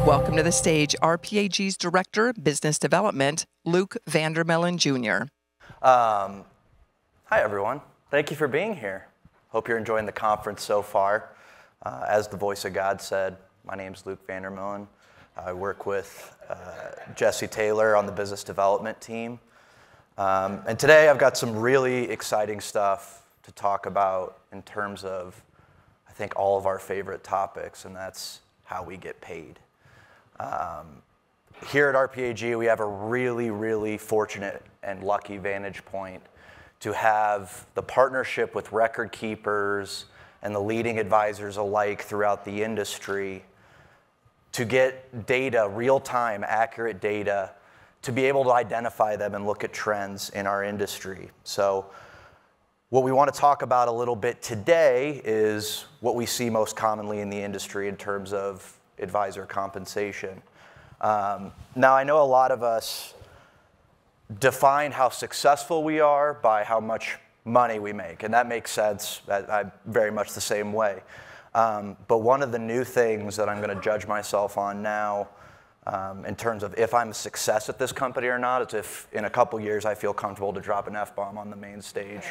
Welcome to the stage, RPAG's Director, Business Development, Luke Vandermillen Jr. Hi, everyone. Thank you for being here. Hope you're enjoying the conference so far. As the voice of God said, my name's Luke Vandermillen. I work with Jesse Taylor on the business development team. And today I've got some really exciting stuff to talk about in terms of, I think, all of our favorite topics, and that's how we get paid. Here at RPAG, we have a really, really fortunate and lucky vantage point to have the partnership with record keepers and the leading advisors alike throughout the industry to get data, real-time, accurate data, to be able to identify them and look at trends in our industry. So what we want to talk about a little bit today is what we see most commonly in the industry in terms of advisor compensation. Now, I know a lot of us define how successful we are by how much money we make, and that makes sense. I'm very much the same way. But one of the new things that I'm going to judge myself on now in terms of if I'm a success at this company or not is if in a couple years I feel comfortable to drop an F-bomb on the main stage.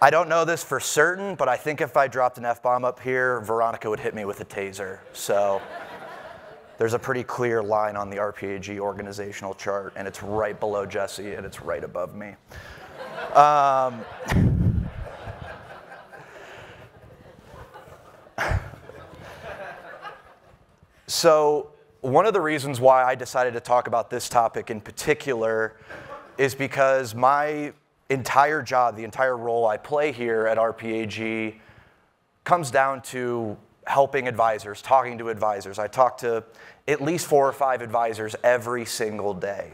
I don't know this for certain, but I think if I dropped an F-bomb up here, Veronica would hit me with a taser. So there's a pretty clear line on the RPAG organizational chart, and it's right below Jesse, and it's right above me. So one of the reasons why I decided to talk about this topic in particular is because my entire job, the entire role I play here at RPAG comes down to helping advisors, talking to advisors. I talk to at least 4 or 5 advisors every single day.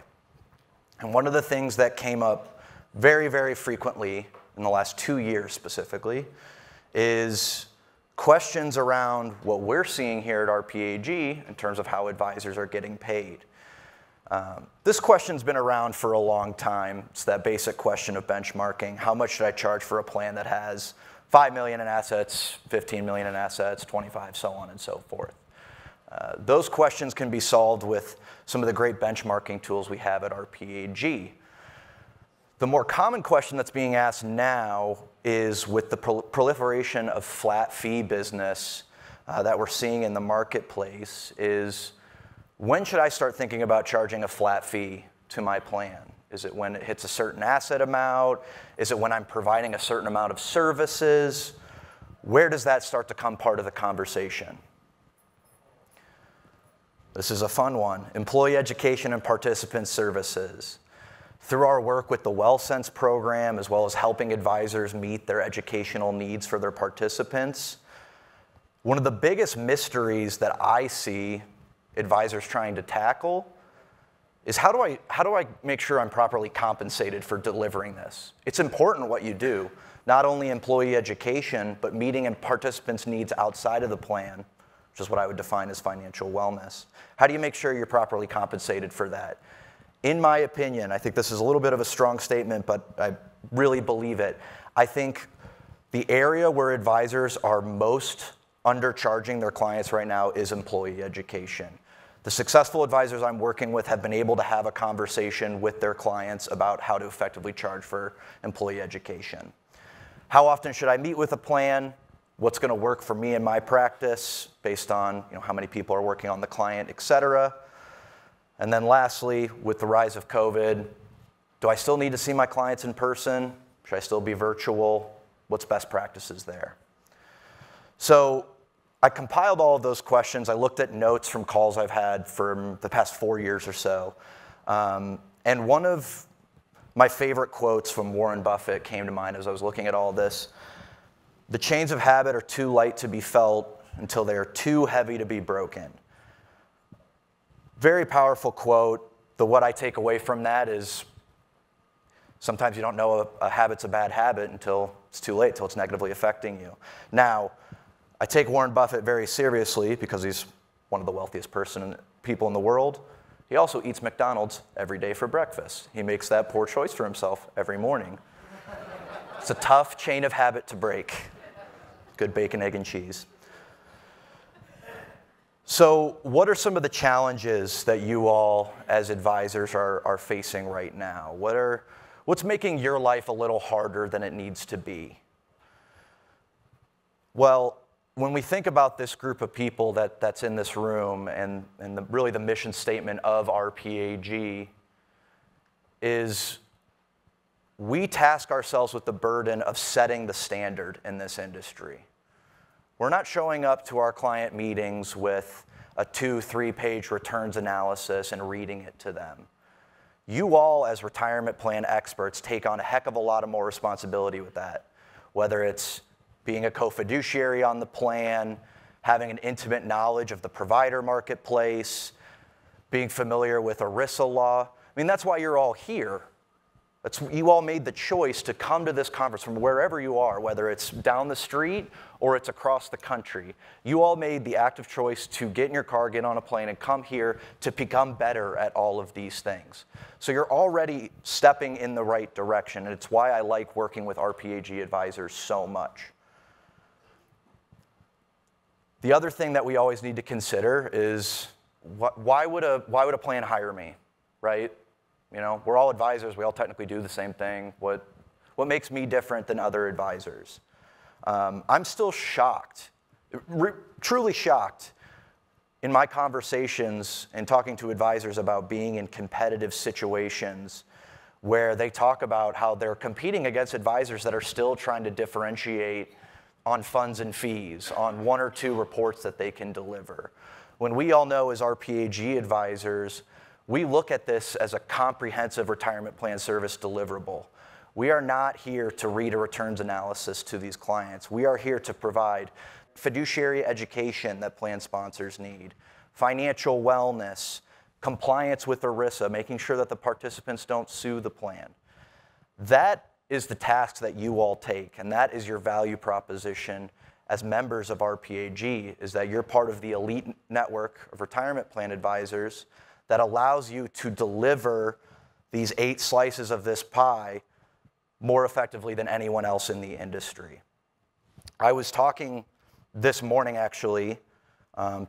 And one of the things that came up very, very frequently in the last 2 years specifically is questions around what we're seeing here at RPAG in terms of how advisors are getting paid. This question's been around for a long time. It's that basic question of benchmarking. How much should I charge for a plan that has 5 million in assets, 15 million in assets, 25, so on and so forth? Those questions can be solved with some of the great benchmarking tools we have at RPAG. The more common question that's being asked now is with the proliferation of flat fee business that we're seeing in the marketplace is, when should I start thinking about charging a flat fee to my plan? Is it when it hits a certain asset amount? Is it when I'm providing a certain amount of services? Where does that start to become part of the conversation? This is a fun one. Employee education and participant services. Through our work with the WellSense program, as well as helping advisors meet their educational needs for their participants, one of the biggest mysteries that I see advisors trying to tackle is how do I make sure I'm properly compensated for delivering this? It's important what you do, not only employee education, but meeting and participants' needs outside of the plan, which is what I would define as financial wellness. How do you make sure you're properly compensated for that? In my opinion, I think this is a little bit of a strong statement, but I really believe it. I think the area where advisors are most undercharging their clients right now is employee education. The successful advisors I'm working with have been able to have a conversation with their clients about how to effectively charge for employee education. How often should I meet with a plan? What's going to work for me in my practice based on how many people are working on the client, et cetera. And then lastly, with the rise of COVID, do I still need to see my clients in person? Should I still be virtual? What's best practices there? So I compiled all of those questions. I looked at notes from calls I've had for the past 4 years or so. And one of my favorite quotes from Warren Buffett came to mind as I was looking at all this. The chains of habit are too light to be felt until they are too heavy to be broken. Very powerful quote. What I take away from that is sometimes you don't know a habit's a bad habit until it's too late, until it's negatively affecting you. Now, I take Warren Buffett very seriously because he's one of the wealthiest people in the world. He also eats McDonald's every day for breakfast. He makes that poor choice for himself every morning. It's a tough chain of habit to break. Good bacon, egg, and cheese. So what are some of the challenges that you all as advisors are facing right now? What's making your life a little harder than it needs to be? Well, when we think about this group of people that's in this room and really the mission statement of RPAG is we task ourselves with the burden of setting the standard in this industry. We're not showing up to our client meetings with a 2-3 page returns analysis and reading it to them. You all, as retirement plan experts, take on a heck of a lot of more responsibility with that, whether it's being a co-fiduciary on the plan, having an intimate knowledge of the provider marketplace, being familiar with ERISA law. I mean, that's why you're all here. You all made the choice to come to this conference from wherever you are, whether it's down the street or it's across the country. You all made the active choice to get in your car, get on a plane, and come here to become better at all of these things. So you're already stepping in the right direction, and it's why I like working with RPAG advisors so much. The other thing that we always need to consider is why would a plan hire me, right? You know, we're all advisors. We all technically do the same thing. What makes me different than other advisors? I'm still shocked, truly shocked, in my conversations and talking to advisors about being in competitive situations where they talk about how they're competing against advisors that are still trying to differentiate on funds and fees, on 1 or 2 reports that they can deliver. When we all know as RPAG advisors, we look at this as a comprehensive retirement plan service deliverable. We are not here to read a returns analysis to these clients. We are here to provide fiduciary education that plan sponsors need, financial wellness, compliance with ERISA, making sure that the participants don't sue the plan. That is the task that you all take, and that is your value proposition as members of RPAG, is that you're part of the elite network of retirement plan advisors that allows you to deliver these 8 slices of this pie more effectively than anyone else in the industry. I was talking this morning, actually,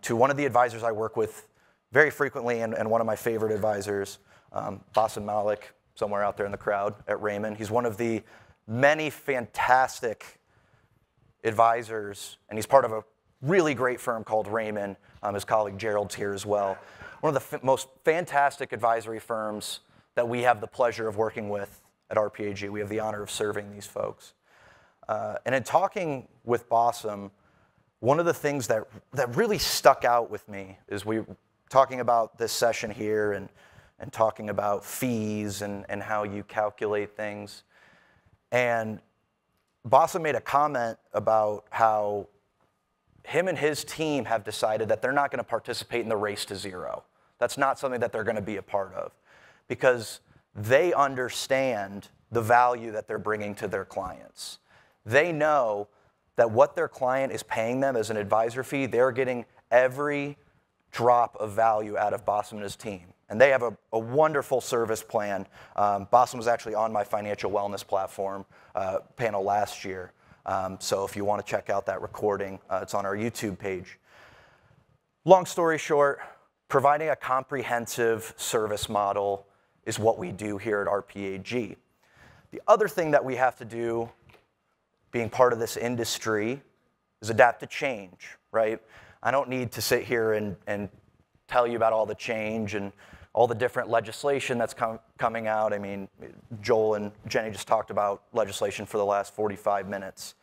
to one of the advisors I work with very frequently and one of my favorite advisors, Bassem Malik, somewhere out there in the crowd at Raymond. He's one of the many fantastic advisors, and he's part of a really great firm called Raymond. His colleague Gerald's here as well. One of the most fantastic advisory firms that we have the pleasure of working with at RPAG. We have the honor of serving these folks. And in talking with Bassem, one of the things that really stuck out with me is we were talking about this session here and talking about fees and how you calculate things. And Bassem made a comment about how him and his team have decided that they're not going to participate in the race to zero. That's not something that they're going to be a part of because they understand the value that they're bringing to their clients. They know that what their client is paying them as an advisor fee, they're getting every drop of value out of Bassem and his team. And they have a wonderful service plan. Bassem was actually on my financial wellness platform panel last year. So if you want to check out that recording, it's on our YouTube page. Long story short, providing a comprehensive service model is what we do here at RPAG. The other thing that we have to do, being part of this industry, is adapt to change, right? I don't need to sit here and tell you about all the change and all the different legislation that's coming out. I mean, Joel and Jenny just talked about legislation for the last 45 minutes.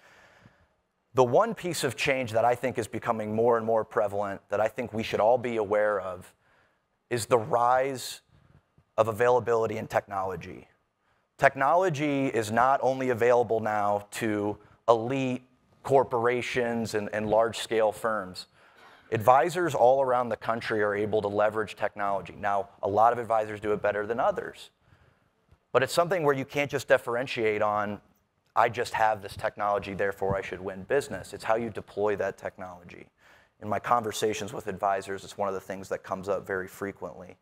The one piece of change that I think is becoming more and more prevalent that I think we should all be aware of is the rise of availability in technology. Technology is not only available now to elite corporations and large-scale firms. Advisors all around the country are able to leverage technology. Now, a lot of advisors do it better than others. But it's something where you can't just differentiate on, I just have this technology, therefore I should win business. It's how you deploy that technology. In my conversations with advisors, it's one of the things that comes up very frequently.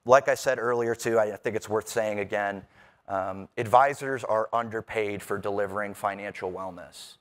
Like I said earlier, too, I think it's worth saying again, Advisors are underpaid for delivering financial wellness.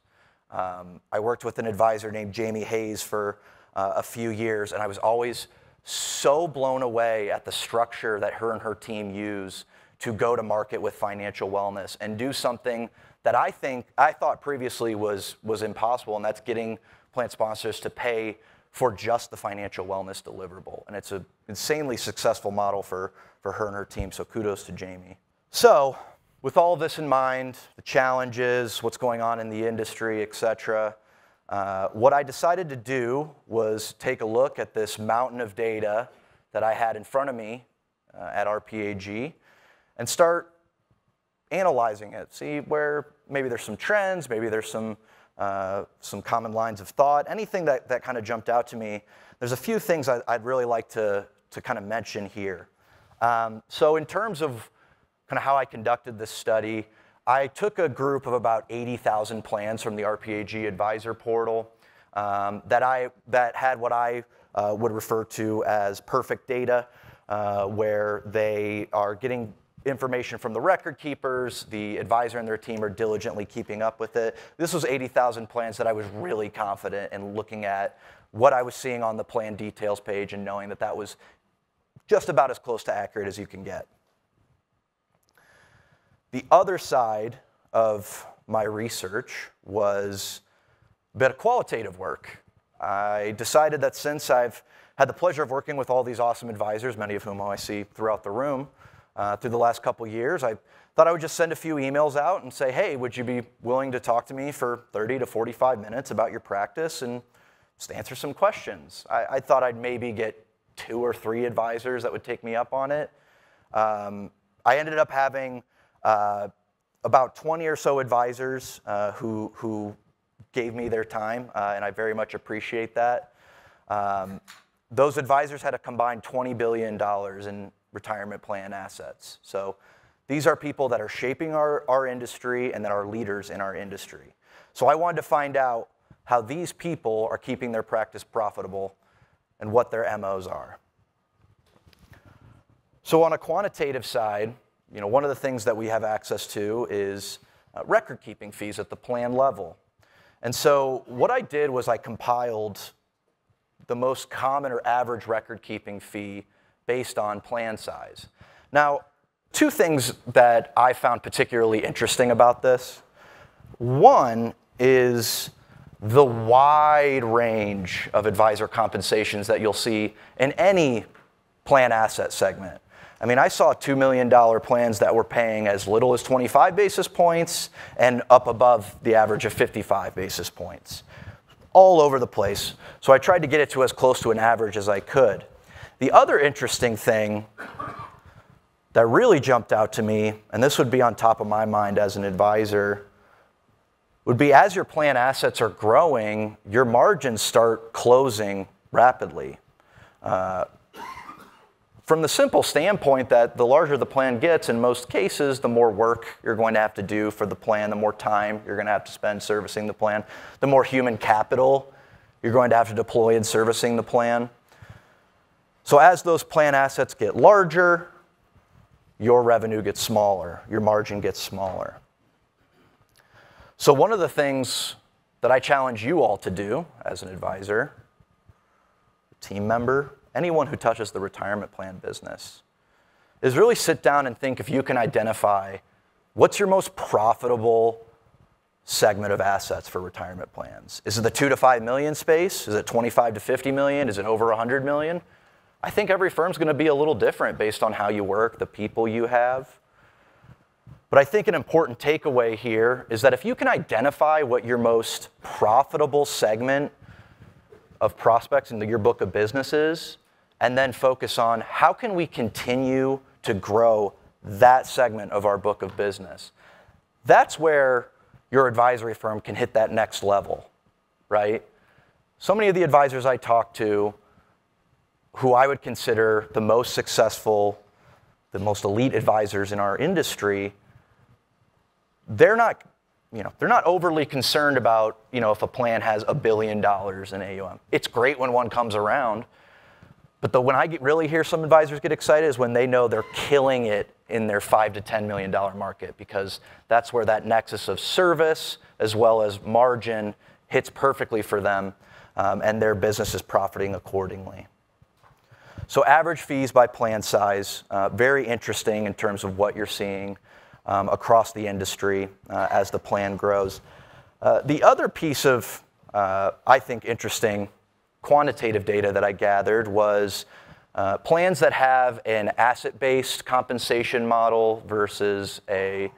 I worked with an advisor named Jamie Hayes for a few years, and I was always so blown away at the structure that her and her team use to go to market with financial wellness and do something that I thought previously was impossible, and that's getting plan sponsors to pay for just the financial wellness deliverable. And it's an insanely successful model for her and her team, so kudos to Jamie. So with all of this in mind, the challenges, what's going on in the industry, et cetera, what I decided to do was take a look at this mountain of data that I had in front of me at RPAG and start analyzing it, see where maybe there's some trends, maybe there's some common lines of thought, anything that kind of jumped out to me. There's a few things I'd really like to kind of mention here. So in terms of kind of how I conducted this study, I took a group of about 80,000 plans from the RPAG Advisor Portal that had what I would refer to as perfect data, where they are getting information from the record keepers, the advisor and their team are diligently keeping up with it. This was 80,000 plans that I was really confident in looking at what I was seeing on the plan details page and knowing that that was just about as close to accurate as you can get. The other side of my research was a bit of qualitative work. I decided that since I've had the pleasure of working with all these awesome advisors, many of whom I see throughout the room, through the last couple years, I thought I would just send a few emails out and say, hey, would you be willing to talk to me for 30 to 45 minutes about your practice and just answer some questions? I thought I'd maybe get 2 or 3 advisors that would take me up on it. I ended up having about 20 or so advisors who gave me their time, and I very much appreciate that. Those advisors had a combined $20 billion in retirement plan assets. So these are people that are shaping our industry and that are leaders in our industry. So I wanted to find out how these people are keeping their practice profitable and what their MOs are. So on a quantitative side, one of the things that we have access to is record keeping fees at the plan level. And so what I did was I compiled the most common or average record keeping fee based on plan size. Now, 2 things that I found particularly interesting about this. One is the wide range of advisor compensations that you'll see in any plan asset segment. I mean, I saw $2 million plans that were paying as little as 25 basis points and up above the average of 55 basis points, all over the place. So I tried to get it to as close to an average as I could. The other interesting thing that really jumped out to me, and this would be on top of my mind as an advisor, would be as your plan assets are growing, your margins start closing rapidly. From the simple standpoint that the larger the plan gets, in most cases, the more work you're going to have to do for the plan, the more time you're going to have to spend servicing the plan, the more human capital you're going to have to deploy in servicing the plan. So as those plan assets get larger, your revenue gets smaller, your margin gets smaller. So one of the things that I challenge you all to do as an advisor, team member, anyone who touches the retirement plan business, is really sit down and think if you can identify what's your most profitable segment of assets for retirement plans. Is it the 2 to 5 million space? Is it 25 to 50 million? Is it over 100 million? I think every firm's going to be a little different based on how you work, the people you have. But I think an important takeaway here is that if you can identify what your most profitable segment of prospects in your book of business is, and then focus on how can we continue to grow that segment of our book of business, that's where your advisory firm can hit that next level, right? So many of the advisors I talk to who I would consider the most successful, the most elite advisors in our industry, they're not overly concerned about, if a plan has $1 billion in AUM. It's great when one comes around, when I really hear some advisors get excited is when they know they're killing it in their $5 to $10 million market, because that's where that nexus of service as well as margin hits perfectly for them, and their business is profiting accordingly. So average fees by plan size, very interesting in terms of what you're seeing across the industry as the plan grows. The other piece of, I think, interesting quantitative data that I gathered was plans that have an asset-based compensation model versus a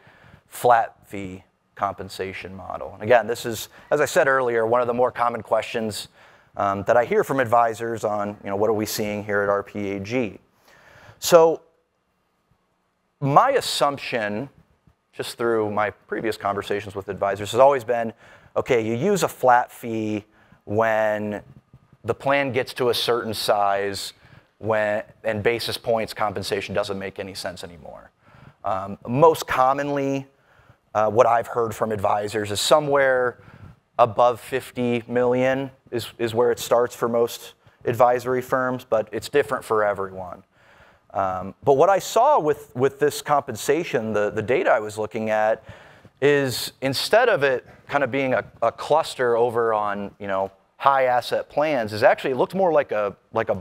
flat fee compensation model. And again, this is, as I said earlier, one of the more common questions that I hear from advisors on, what are we seeing here at RPAG? So my assumption, just through my previous conversations with advisors, has always been, okay, you use a flat fee when the plan gets to a certain size, and basis points compensation doesn't make any sense anymore. Most commonly, what I've heard from advisors is somewhere above 50 million is where it starts for most advisory firms, but it's different for everyone. But what I saw with this compensation, the data I was looking at, is instead of it kind of being a cluster over on high asset plans, is actually, it looked more like a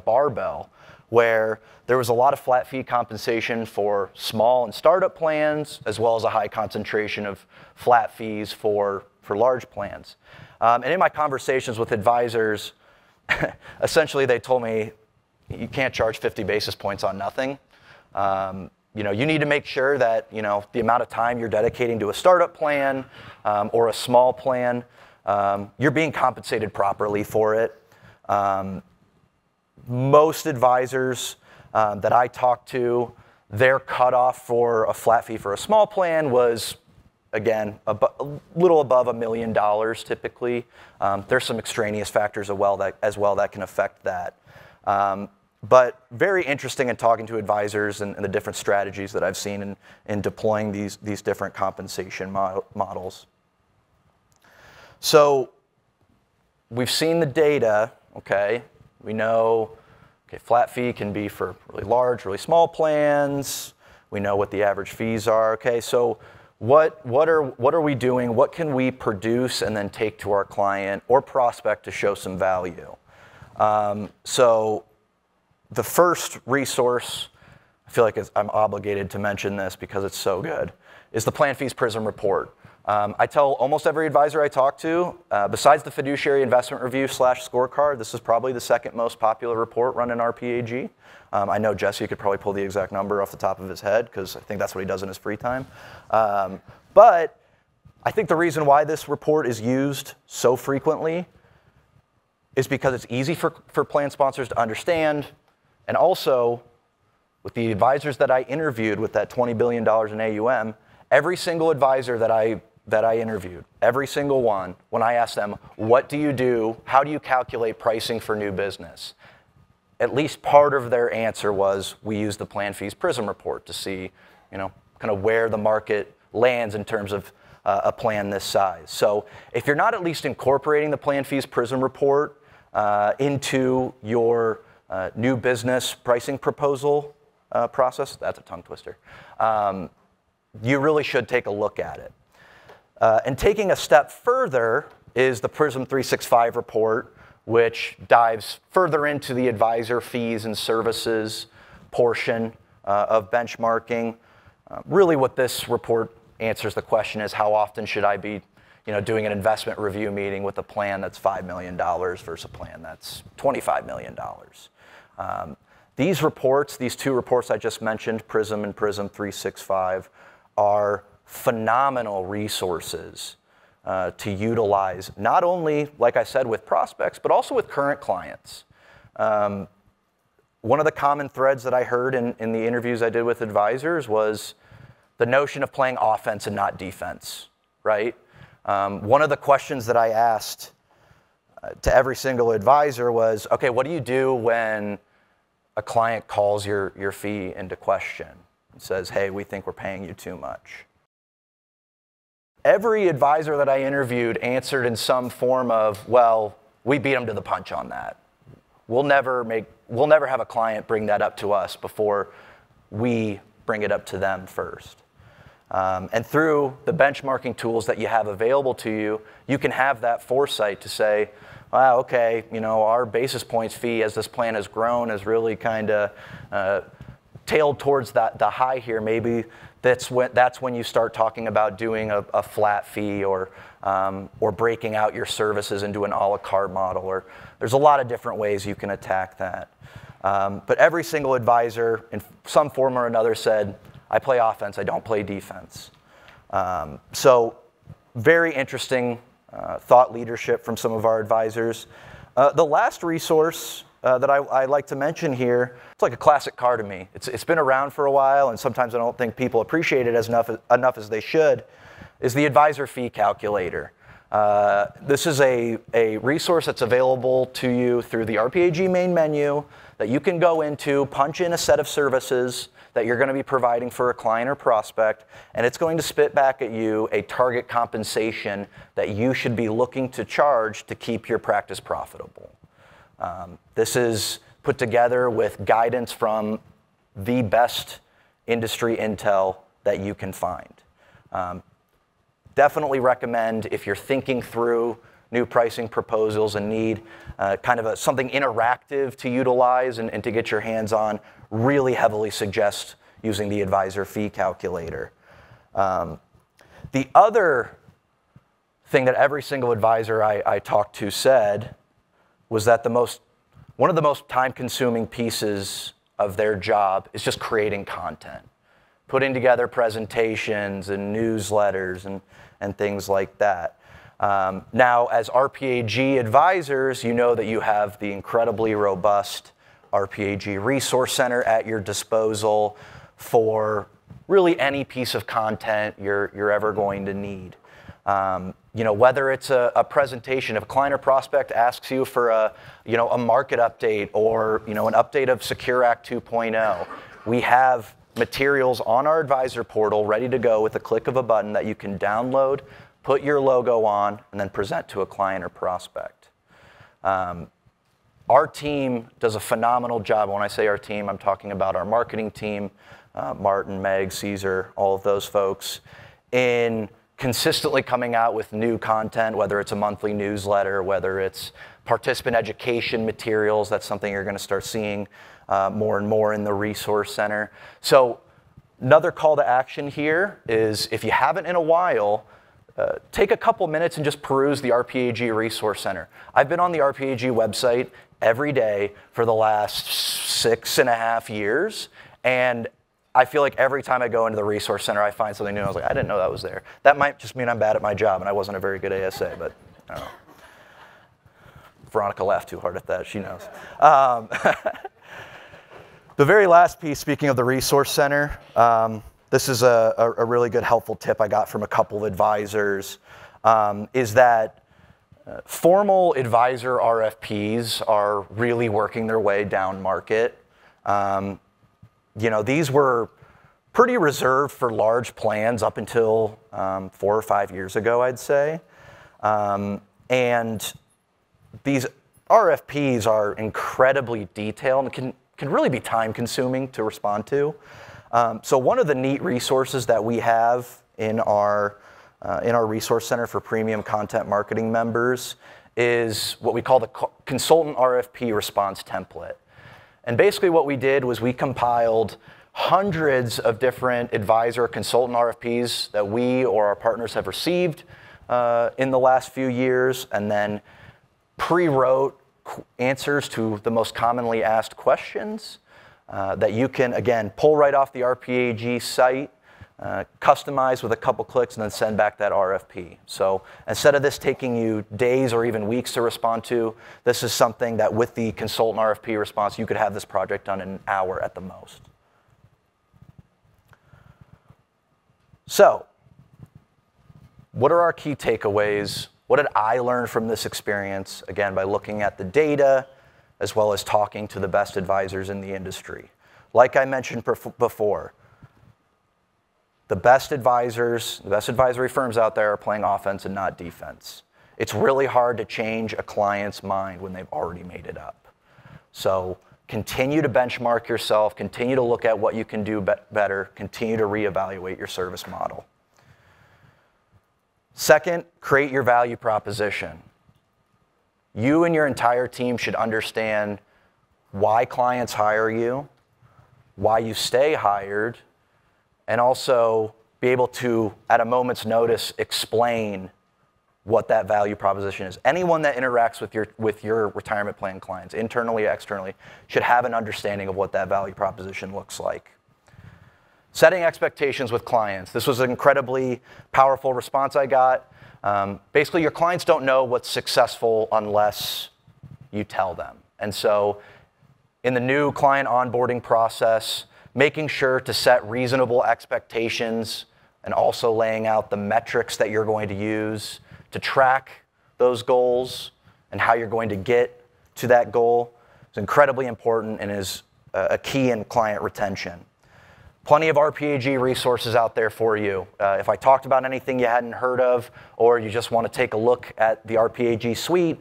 barbell, where there was a lot of flat fee compensation for small and startup plans, as well as a high concentration of flat fees for large plans. And in my conversations with advisors, essentially they told me, you can't charge 50 basis points on nothing. You need to make sure that the amount of time you're dedicating to a startup plan or a small plan, you're being compensated properly for it. Most advisors that I talked to, their cutoff for a flat fee for a small plan was, again, a little above $1 million typically. There's some extraneous factors as well that can affect that. But very interesting in talking to advisors and the different strategies that I've seen in deploying these different compensation models. So we've seen the data, okay? We know, okay, flat fee can be for really large, really small plans. We know what the average fees are, okay? So what are we doing? What can we produce and then take to our client or prospect to show some value? So the first resource, I feel like I'm obligated to mention this because it's so good, is the PlanFees Prism report. I tell almost every advisor I talk to, besides the fiduciary investment review / scorecard, this is probably the second most popular report run in RPAG. I know Jesse could probably pull the exact number off the top of his head, because I think that's what he does in his free time. But I think the reason why this report is used so frequently is because it's easy for plan sponsors to understand, and also with the advisors that I interviewed with that $20 billion in AUM, every single advisor that I interviewed, every single one, when I asked them, what do you do, how do you calculate pricing for new business? At least part of their answer was, we use the PlanFees Prism report to see, kind of where the market lands in terms of a plan this size. So if you're not at least incorporating the PlanFees Prism report into your new business pricing proposal process, that's a tongue twister, you really should take a look at it. And taking a step further is the Prism 365 report, which dives further into the advisor fees and services portion of benchmarking. Really what this report answers the question is, how often should I be doing an investment review meeting with a plan that's $5 million versus a plan that's $25 million. These reports, these two reports I just mentioned, Prism and Prism 365, are phenomenal resources to utilize, not only, like I said, with prospects, but also with current clients. One of the common threads that I heard in the interviews I did with advisors was the notion of playing offense and not defense, right? One of the questions that I asked to every single advisor was, okay, what do you do when a client calls your fee into question and says, hey, we think we're paying you too much? Every advisor that I interviewed answered in some form of, well, we beat them to the punch on that. we'll never have a client bring that up to us before we bring it up to them first. And through the benchmarking tools that you have available to you, you can have that foresight to say, wow, okay, our basis points fee as this plan has grown has really kind of tailed towards the high here. Maybe that's when you start talking about doing a flat fee or breaking out your services into an a la carte model. Or there's a lot of different ways you can attack that. But every single advisor in some form or another said, I play offense, I don't play defense. So very interesting thought leadership from some of our advisors. The last resource that I like to mention here, it's like a classic car to me. It's been around for a while, and sometimes I don't think people appreciate it enough as they should, is the advisor fee calculator. This is a resource that's available to you through the RPAG main menu that you can go into, punch in a set of services that you're going to be providing for a client or prospect, and it's going to spit back at you a target compensation that you should be looking to charge to keep your practice profitable. This is put together with guidance from the best industry intel that you can find. Definitely recommend, if you're thinking through new pricing proposals and need kind of something interactive to utilize and to get your hands on, really heavily suggest using the advisor fee calculator. The other thing that every single advisor I talked to said was that one of the most time-consuming pieces of their job is just creating content, putting together presentations and newsletters and things like that. Now, as RPAG advisors, you know that you have the incredibly robust RPAG Resource Center at your disposal for really any piece of content you're ever going to need. Whether it's a presentation, if a client or prospect asks you for a market update or an update of Secure Act 2.0, we have materials on our advisor portal ready to go with a click of a button that you can download, put your logo on, and then present to a client or prospect. Our team does a phenomenal job. When I say our team, I'm talking about our marketing team, Martin, Meg, Caesar, all of those folks, in consistently coming out with new content, whether it's a monthly newsletter, whether it's participant education materials. That's something you're going to start seeing more and more in the Resource Center. So another call to action here is, if you haven't in a while, take a couple minutes and just peruse the RPAG Resource Center. I've been on the RPAG website every day for the last 6.5 years, and I feel like every time I go into the Resource Center, I find something new. I was like, I didn't know that was there. That might just mean I'm bad at my job and I wasn't a very good ASA, but I don't know. Veronica laughed too hard at that, she knows. The very last piece, speaking of the Resource Center, this is a really good helpful tip I got from a couple of advisors, is that formal advisor RFPs are really working their way down market. These were pretty reserved for large plans up until 4 or 5 years ago, I'd say. And these RFPs are incredibly detailed and can really be time-consuming to respond to. So one of the neat resources that we have in our Resource Center for Premium Content Marketing members is what we call the Consultant RFP Response Template. And basically what we did was we compiled hundreds of different advisor consultant RFPs that we or our partners have received in the last few years, and then pre-wrote answers to the most commonly asked questions that you can, again, pull right off the RPAG site, customize with a couple clicks, and then send back that RFP. So instead of this taking you days or even weeks to respond to, this is something that with the consultant RFP response, you could have this project done in an hour at the most. So what are our key takeaways? What did I learn from this experience? Again, by looking at the data, as well as talking to the best advisors in the industry. Like I mentioned before, the best advisors, the best advisory firms out there are playing offense and not defense. It's really hard to change a client's mind when they've already made it up. So continue to benchmark yourself, continue to look at what you can do better, continue to reevaluate your service model. Second, create your value proposition. You and your entire team should understand why clients hire you, why you stay hired, and also be able to, at a moment's notice, explain what that value proposition is. Anyone that interacts with your retirement plan clients, internally or externally, should have an understanding of what that value proposition looks like. Setting expectations with clients. This was an incredibly powerful response I got. Basically, your clients don't know what's successful unless you tell them. And so in the new client onboarding process, making sure to set reasonable expectations and also laying out the metrics that you're going to use to track those goals and how you're going to get to that goal is incredibly important and is a key in client retention. Plenty of RPAG resources out there for you. If I talked about anything you hadn't heard of, or you just want to take a look at the RPAG suite,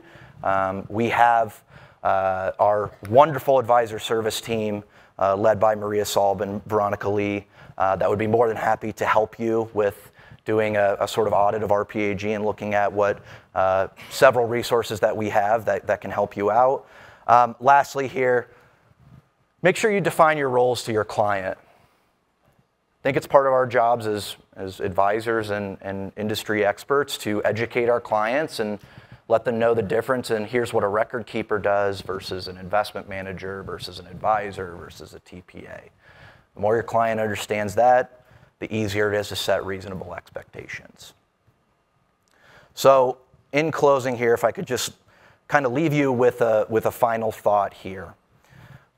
we have our wonderful advisor service team led by Maria Salb and Veronica Lee that would be more than happy to help you with doing a sort of audit of RPAG and looking at what several resources that we have that can help you out. Lastly here, make sure you define your roles to your client. I think it's part of our jobs as advisors and industry experts to educate our clients and let them know the difference in here's what a record keeper does versus an investment manager versus an advisor versus a TPA. The more your client understands that, the easier it is to set reasonable expectations. So in closing here, if I could just kind of leave you with a final thought here.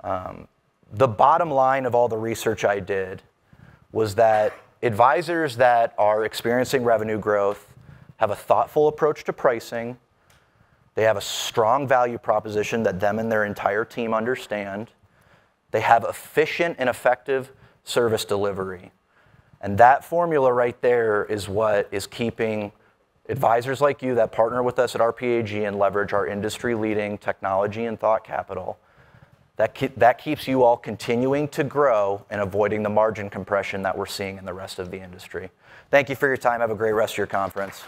The bottom line of all the research I did was that advisors that are experiencing revenue growth have a thoughtful approach to pricing, they have a strong value proposition that them and their entire team understand, they have efficient and effective service delivery. And that formula right there is what is keeping advisors like you that partner with us at RPAG and leverage our industry-leading technology and thought capital. That keeps you all continuing to grow and avoiding the margin compression that we're seeing in the rest of the industry. Thank you for your time. Have a great rest of your conference.